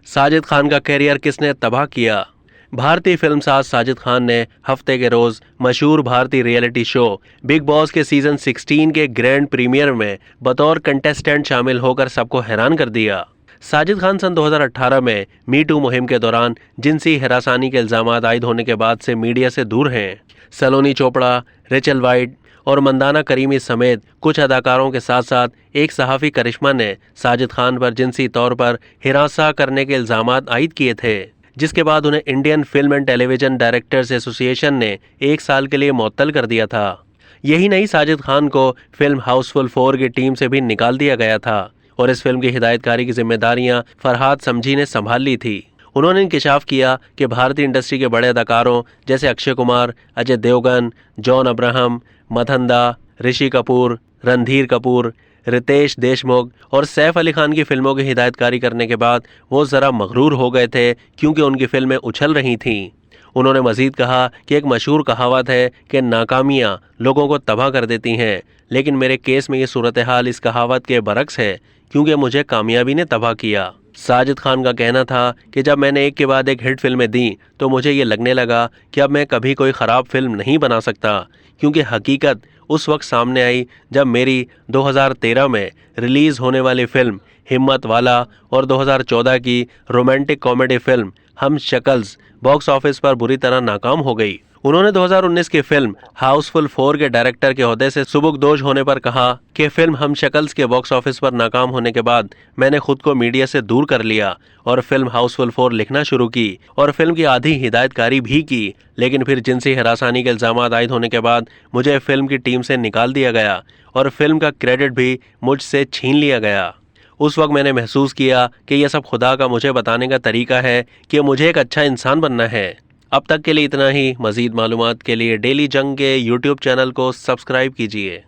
साजिद खान का करियर किसने तबाह किया? भारतीय फिल्मसाज साजिद खान ने हफ्ते के रोज मशहूर भारतीय रियलिटी शो बिग बॉस के सीजन 16 के ग्रैंड प्रीमियर में बतौर कंटेस्टेंट शामिल होकर सबको हैरान कर दिया। साजिद खान सन 2018 में मी टू मुहिम के दौरान जिनसी हरासानी के इल्जामात आयद होने के बाद से मीडिया से दूर हैं। सलोनी चोपड़ा, रेचल वाइट और मंदाना करीमी समेत कुछ अदाकारों के साथ साथ एक सहाफ़ी करिश्मा ने साजिद खान पर जिनसी तौर पर हिरासा करने के इल्जामात आयद किए थे, जिसके बाद उन्हें Indian film and television directors association ने 1 साल के लिए मुअत्तल कर दिया था। यही नहीं, साजिद खान को फिल्म हाउसफुल 4 की टीम से भी निकाल दिया गया था और इस फिल्म की हिदायतकारी की जिम्मेदारियां फरहाद समझी ने संभाल ली थी। उन्होंने इंकिशाफ किया कि भारतीय इंडस्ट्री के बड़े अदाकारों जैसे अक्षय कुमार, अजय देवगन, जॉन अब्राहम, मधंदा, ऋषि कपूर, रणधीर कपूर, रितेश देशमुख और सैफ अली खान की फिल्मों की हिदायतकारी करने के बाद वो ज़रा मगरूर हो गए थे क्योंकि उनकी फिल्में उछल रही थीं। उन्होंने मजीद कहा कि एक मशहूर कहावत है कि नाकामियाँ लोगों को तबाह कर देती हैं, लेकिन मेरे केस में ये सूरत हाल इस कहावत के बरक्स है क्योंकि मुझे कामयाबी ने तबाह किया। साजिद खान का कहना था कि जब मैंने एक के बाद एक हिट फिल्में दी तो मुझे ये लगने लगा कि अब मैं कभी कोई ख़राब फिल्म नहीं बना सकता, क्योंकि हकीकत उस वक्त सामने आई जब मेरी 2013 में रिलीज़ होने वाली फिल्म हिम्मत वाला और 2014 की रोमांटिक कॉमेडी फिल्म हम शक्ल्स बॉक्स ऑफिस पर बुरी तरह नाकाम हो गई। उन्होंने 2019 की फिल्म हाउसफुल 4 के डायरेक्टर के ओहदे से सुबुकदोश होने पर कहा कि फिल्म हम शक्ल्स के बॉक्स ऑफिस पर नाकाम होने के बाद मैंने खुद को मीडिया से दूर कर लिया और फिल्म हाउसफुल 4 लिखना शुरू की और फिल्म की आधी हिदायतकारी भी की, लेकिन फिर जिनसी हरासानी के इल्जामात आयद होने के बाद मुझे फिल्म की टीम से निकाल दिया गया और फिल्म का क्रेडिट भी मुझसे छीन लिया गया। उस वक्त मैंने महसूस किया कि यह सब खुदा का मुझे बताने का तरीका है कि मुझे एक अच्छा इंसान बनना है। अब तक के लिए इतना ही। मज़ीद मालूमात के लिए डेली जंग के YouTube चैनल को सब्सक्राइब कीजिए।